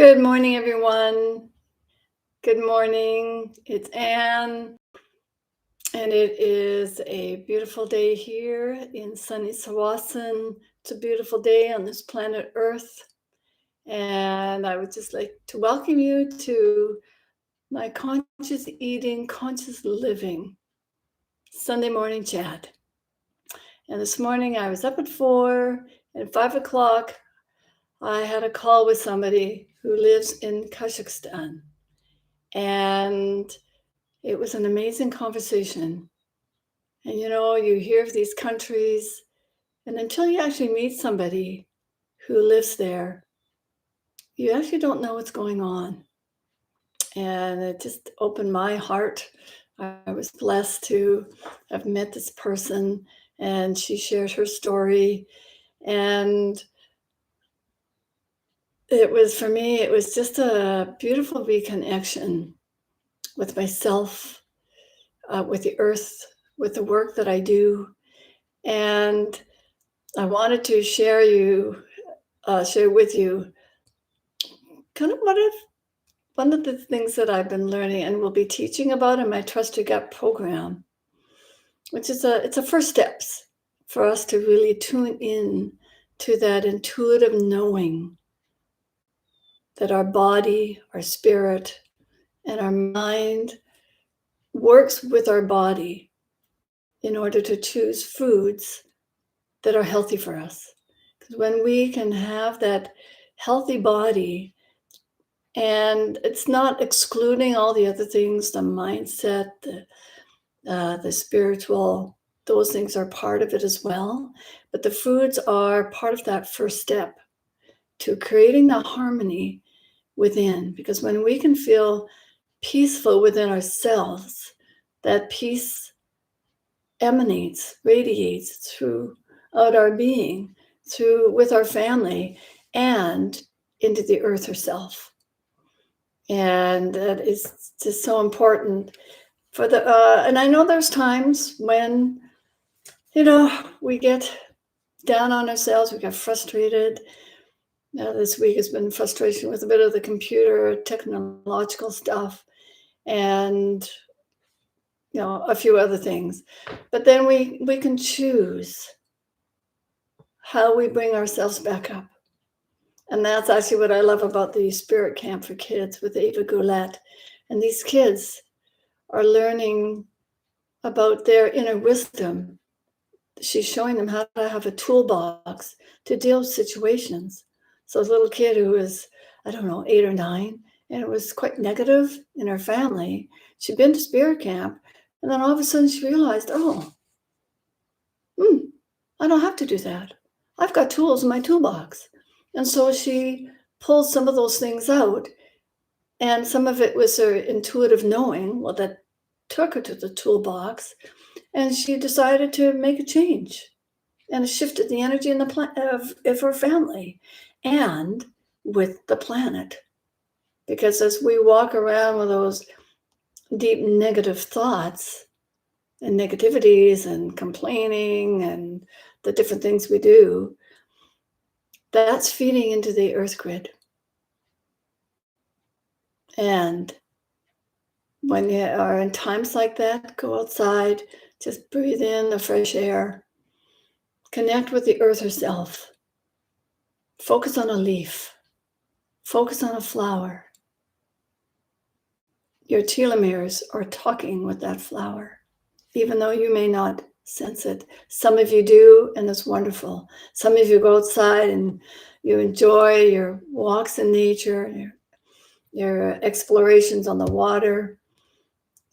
Good morning, everyone. Good morning. It's Anne, and it is a beautiful day here in sunny Sawasan. It's a beautiful day on this planet Earth, and I would just like to welcome you to my conscious eating, conscious living Sunday morning chat. And this morning I was up at 4, and 5 o'clock I had a call with somebody who lives in Kazakhstan. And it was an amazing conversation. And you hear of these countries, and until you actually meet somebody who lives there, you actually don't know what's going on. And it just opened my heart. I was blessed to have met this person, and she shared her story. And for me, it was just a beautiful reconnection with myself, with the earth, with the work that I do. And I wanted to share with you kind of one of the things that I've been learning and will be teaching about in my Trust Your Gut program, which is it's a first steps for us to really tune in to that intuitive knowing that our body, our spirit, and our mind works with our body in order to choose foods that are healthy for us. Because when we can have that healthy body, and it's not excluding all the other things, the mindset, the spiritual, those things are part of it as well. But the foods are part of that first step to creating the harmony within. Because when we can feel peaceful within ourselves, that peace emanates, radiates throughout our being, with our family, and into the earth herself. And that is just so important for and I know there's times when, we get down on ourselves, we get frustrated. This week has been frustration with a bit of the computer, technological stuff, and, a few other things. But then we can choose how we bring ourselves back up. And that's actually what I love about the Spirit Camp for Kids with Ava Goulet. And these kids are learning about their inner wisdom. She's showing them how to have a toolbox to deal with situations. So a little kid who was, 8 or 9, and it was quite negative in her family. She'd been to Spirit Camp, and then all of a sudden she realized, I don't have to do that. I've got tools in my toolbox. And so she pulled some of those things out, and some of it was her intuitive knowing, that took her to the toolbox, and she decided to make a change, and it shifted the energy in of her family and with the planet. Because as we walk around with those deep negative thoughts and negativities and complaining and the different things we do, that's feeding into the earth grid. And when you are in times like that, go outside, just breathe in the fresh air, connect with the earth herself, focus on a leaf, focus on a flower. Your telomeres are talking with that flower, even though you may not sense it. Some of you do, and it's wonderful. Some of you go outside and you enjoy your walks in nature, your explorations on the water.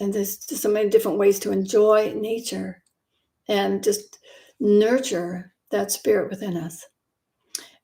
And there's just so many different ways to enjoy nature and just nurture that spirit within us.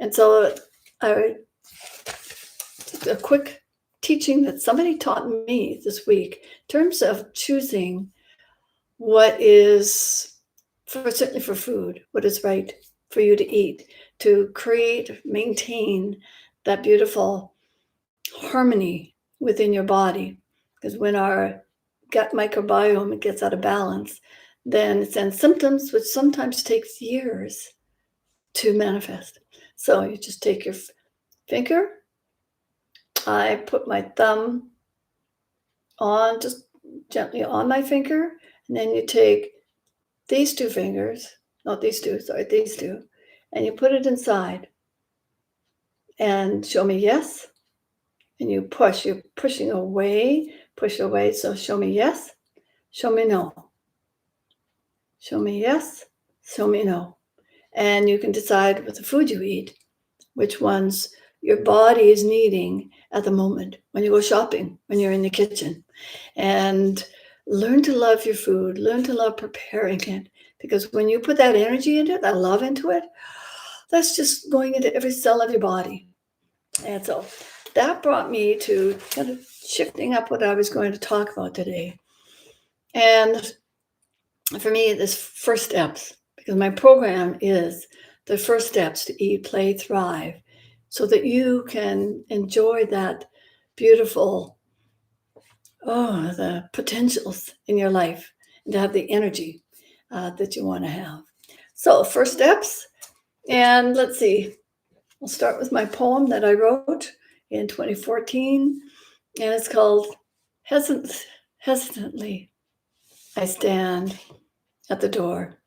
And so just a quick teaching that somebody taught me this week in terms of choosing what is, certainly for food, what is right for you to eat, to create, maintain that beautiful harmony within your body. Because when our gut microbiome gets out of balance, then it sends symptoms, which sometimes takes years to manifest. So you just take your finger I put my thumb on, just gently on my finger, and then you take these two fingers, not these two, sorry, these two, and you put it inside and show me yes. And you push, you're pushing away, push away. So show me yes, show me no. Show me yes, show me no. And you can decide with the food you eat, which ones your body is needing at the moment when you go shopping, when you're in the kitchen. And learn to love your food, learn to love preparing it. Because when you put that energy into it, that love into it, that's just going into every cell of your body. And so that brought me to kind of shifting up what I was going to talk about today. And for me, this first steps, because my program is the first steps to eat, play, thrive, so that you can enjoy that beautiful, the potentials in your life and to have the energy that you want to have. So first steps, and let's see, we'll start with my poem that I wrote in 2014, and it's called Hesitantly I Stand at the Door,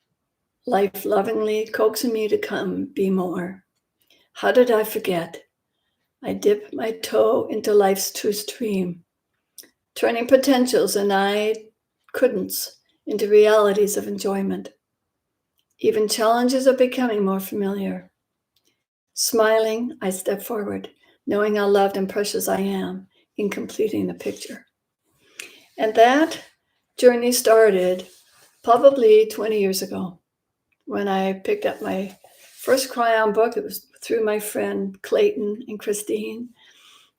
life lovingly coaxing me to come be more. How did I forget? I dip my toe into life's true stream, turning potentials and I couldn'ts into realities of enjoyment. Even challenges are becoming more familiar. Smiling, I step forward, knowing how loved and precious I am in completing the picture. And that journey started probably 20 years ago when I picked up my first Kryon book. It was through my friend Clayton and Christine,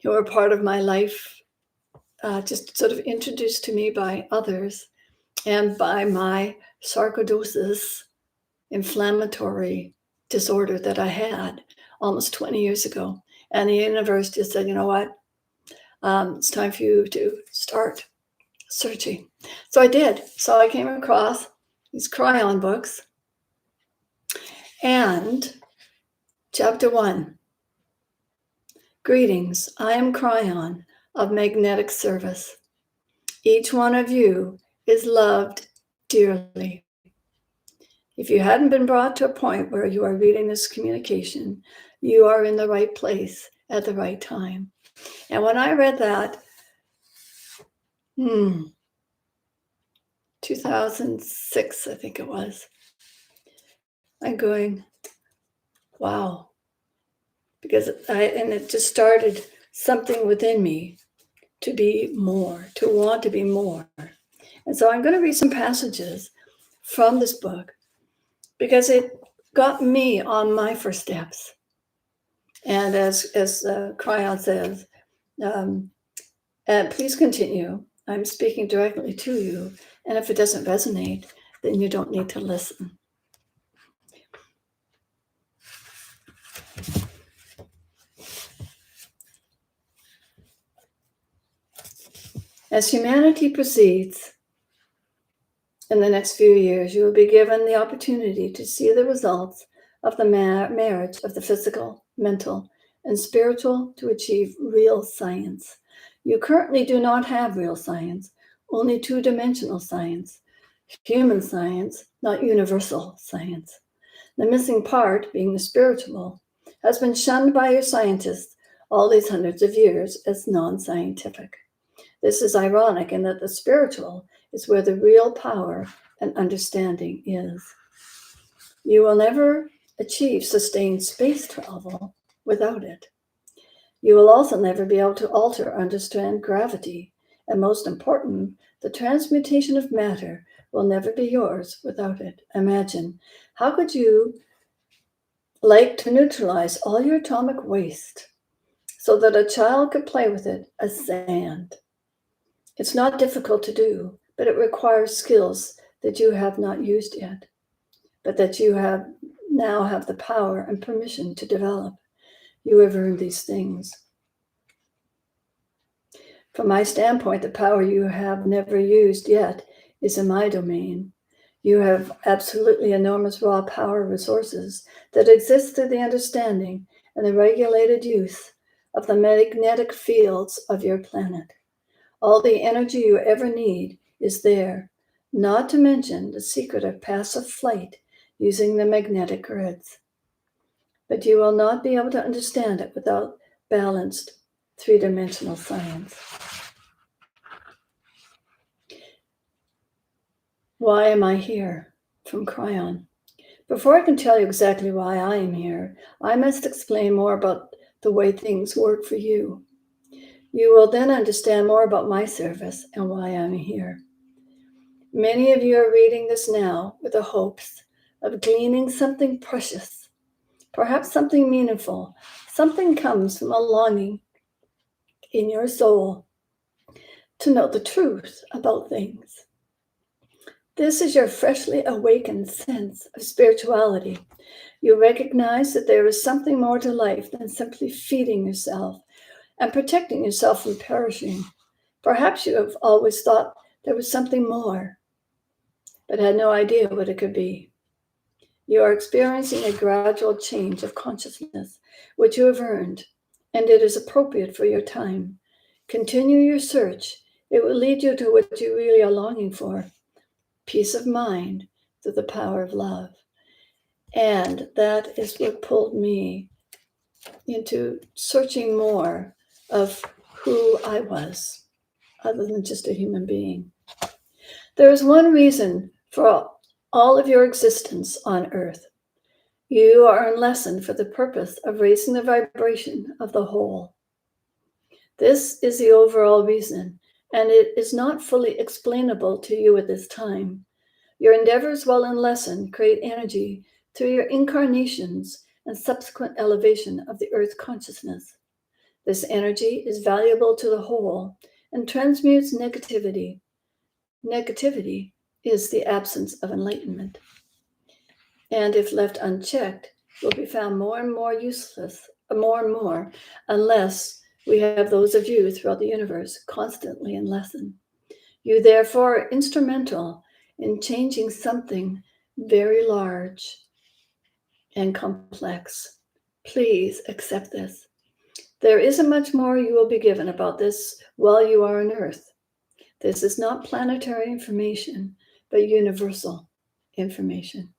who were part of my life, just sort of introduced to me by others and by my sarcoidosis inflammatory disorder that I had almost 20 years ago. And the universe just said, you know what? It's time for you to start searching. So I did. So I came across these Kryon books. And chapter 1, greetings, I am Kryon of magnetic service. Each one of you is loved dearly. If you hadn't been brought to a point where you are reading this communication, you are in the right place at the right time. And when I read that, 2006, I think it was, I'm going, wow. Because it just started something within me to be more, to want to be more. And so I'm going to read some passages from this book because it got me on my first steps. And as Kryon says, and please continue. I'm speaking directly to you. And if it doesn't resonate, then you don't need to listen. As humanity proceeds, in the next few years, you will be given the opportunity to see the results of the marriage of the physical, mental, and spiritual to achieve real science. You currently do not have real science, only two-dimensional science, human science, not universal science. The missing part, being the spiritual, has been shunned by your scientists all these hundreds of years as non-scientific. This is ironic in that the spiritual is where the real power and understanding is. You will never achieve sustained space travel without it. You will also never be able to alter or understand gravity. And most important, the transmutation of matter will never be yours without it. Imagine, how could you like to neutralize all your atomic waste so that a child could play with it as sand? It's not difficult to do, but it requires skills that you have not used yet, but that you now have the power and permission to develop. You have earned these things. From my standpoint, the power you have never used yet is in my domain. You have absolutely enormous raw power resources that exist through the understanding and the regulated use of the magnetic fields of your planet. All the energy you ever need is there, not to mention the secret of passive flight using the magnetic grids. But you will not be able to understand it without balanced three-dimensional science. Why am I here? From Kryon. Before I can tell you exactly why I am here, I must explain more about the way things work for you. You will then understand more about my service and why I'm here. Many of you are reading this now with the hopes of gleaning something precious, perhaps something meaningful. Something comes from a longing in your soul to know the truth about things. This is your freshly awakened sense of spirituality. You recognize that there is something more to life than simply feeding yourself and protecting yourself from perishing. Perhaps you have always thought there was something more, but had no idea what it could be. You are experiencing a gradual change of consciousness, which you have earned, and it is appropriate for your time. Continue your search. It will lead you to what you really are longing for: peace of mind through the power of love. And that is what pulled me into searching more of who I was, other than just a human being. There is one reason for all of your existence on earth. You are in lesson for the purpose of raising the vibration of the whole. This is the overall reason, and it is not fully explainable to you at this time. Your endeavors while in lesson create energy through your incarnations and subsequent elevation of the earth consciousness. This energy is valuable to the whole and transmutes negativity. Negativity is the absence of enlightenment, and if left unchecked, will be found more and more useless, more and more, unless we have those of you throughout the universe constantly in lesson. You therefore are instrumental in changing something very large and complex. Please accept this. There isn't much more you will be given about this while you are on Earth. This is not planetary information, but universal information.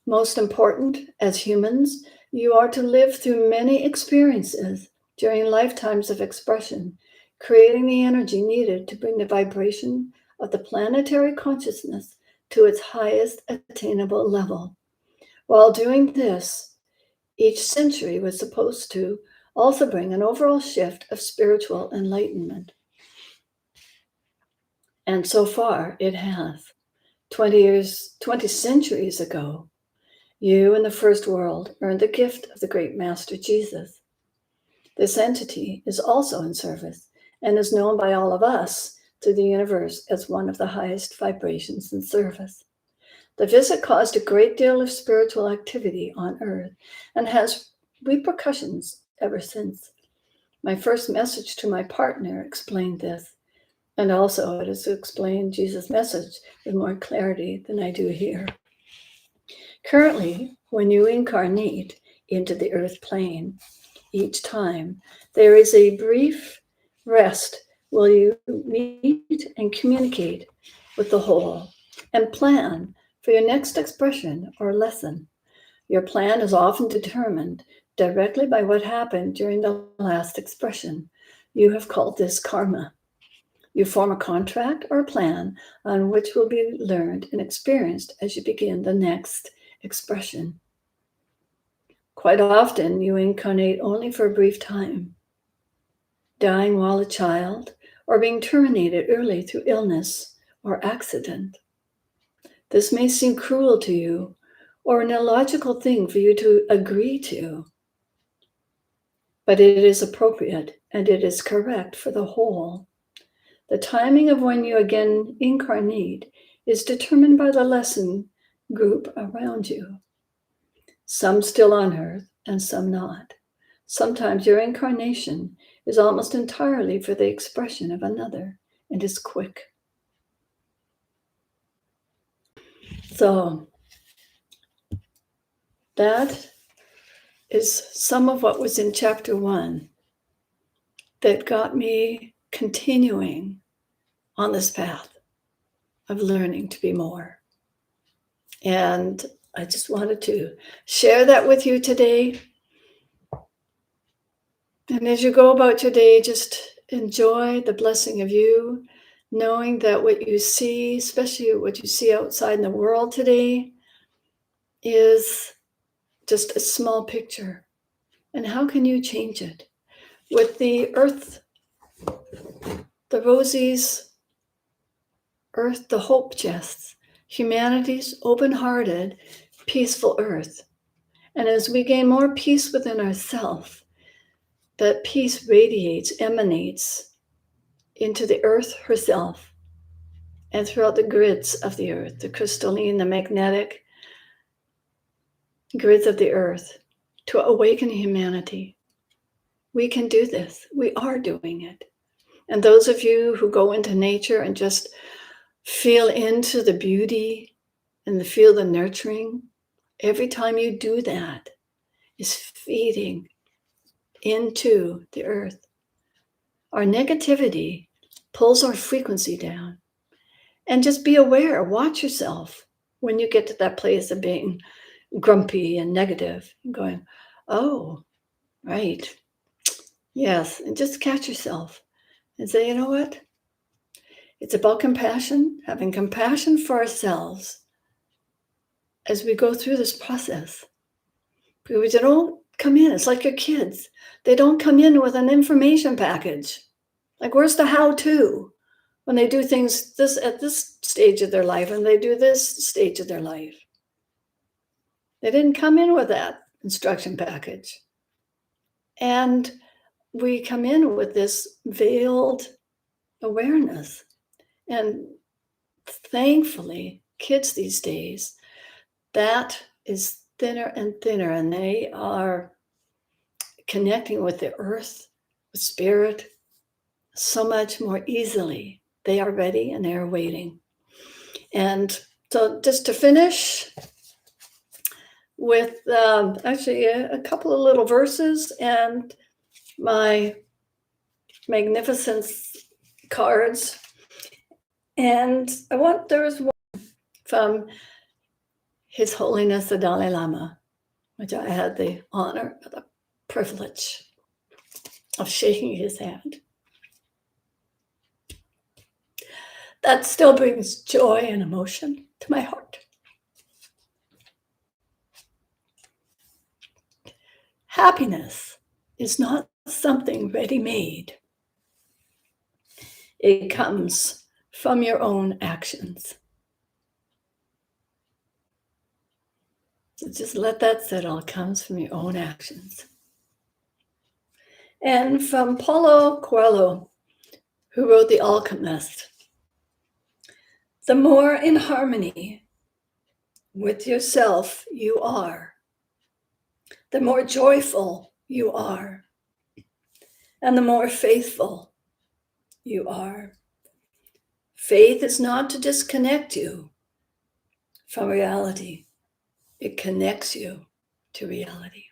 Most important, as humans, you are to live through many experiences during lifetimes of expression, creating the energy needed to bring the vibration of the planetary consciousness to its highest attainable level. While doing this, each century was supposed to also bring an overall shift of spiritual enlightenment. And so far, it has. 20 centuries ago, you in the first world earned the gift of the great Master Jesus. This entity is also in service and is known by all of us through the universe as one of the highest vibrations in service. The visit caused a great deal of spiritual activity on Earth and has repercussions ever since. My first message to my partner explained this, and also it has explained Jesus' message with more clarity than I do here. Currently, when you incarnate into the earth plane, each time there is a brief rest while you meet and communicate with the whole and plan for your next expression or lesson. Your plan is often determined directly by what happened during the last expression. You have called this karma. You form a contract or a plan on which will be learned and experienced as you begin the next expression. Quite often, you incarnate only for a brief time, dying while a child or being terminated early through illness or accident. This may seem cruel to you or an illogical thing for you to agree to, but it is appropriate and it is correct for the whole. The timing of when you again incarnate is determined by the lesson group around you. Some still on earth and some not. Sometimes your incarnation is almost entirely for the expression of another and is quick. So that is some of what was in chapter 1. that got me continuing on this path of learning to be more. And I just wanted to share that with you today. And as you go about your day, just enjoy the blessing of you, knowing that what you see, especially what you see outside in the world today, is just a small picture. And how can you change it? With the earth, the rosies, earth, the hope chests, humanity's open-hearted, peaceful earth. And as we gain more peace within ourselves, that peace radiates, emanates into the earth herself and throughout the grids of the earth, the crystalline, the magnetic grids of the earth, to awaken humanity. We can do this. We are doing it. And those of you who go into nature and just feel into the beauty and feel the nurturing, every time you do that is feeding into the earth. Our negativity pulls our frequency down. And just be aware, watch yourself when you get to that place of being grumpy and negative and going, oh, right. Yes. And just catch yourself and say, you know what? It's about compassion, having compassion for ourselves as we go through this process. Because they don't come in. It's like your kids. They don't come in with an information package. Like, where's the how-to? When they do things at this stage of their life and they do this stage of their life. They didn't come in with that instruction package. And we come in with this veiled awareness. And thankfully, kids these days, that is thinner and thinner, and they are connecting with the earth, with spirit, so much more easily. They are ready and they are waiting. And so just to finish with actually a couple of little verses and my magnificence cards. And there was one from His Holiness the Dalai Lama, which I had the honor, the privilege of shaking his hand. That still brings joy and emotion to my heart. Happiness is not something ready-made. It comes from your own actions. So just let that settle. It comes from your own actions. And from Paulo Coelho, who wrote The Alchemist, the more in harmony with yourself you are, the more joyful you are, and the more faithful you are. Faith is not to disconnect you from reality. It connects you to reality.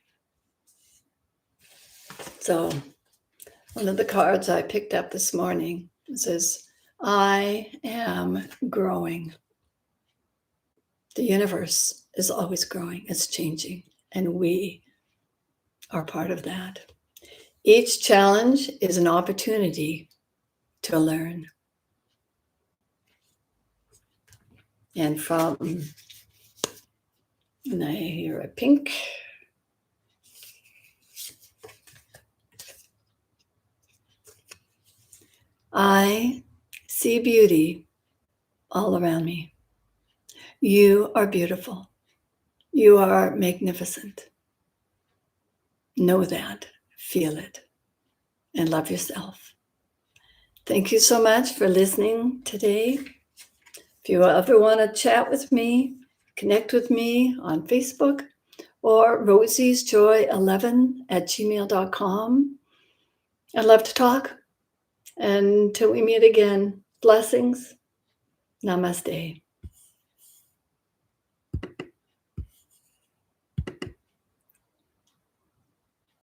So one of the cards I picked up this morning says, I am growing. The universe is always growing, it's changing, and we are part of that. Each challenge is an opportunity to learn. And and I hear a pink. I see beauty all around me. You are beautiful. You are magnificent. Know that, feel it, and love yourself. Thank you so much for listening today. If you ever want to chat with me, connect with me on Facebook or rosiesjoy11@gmail.com. I'd love to talk. And until we meet again, blessings. Namaste.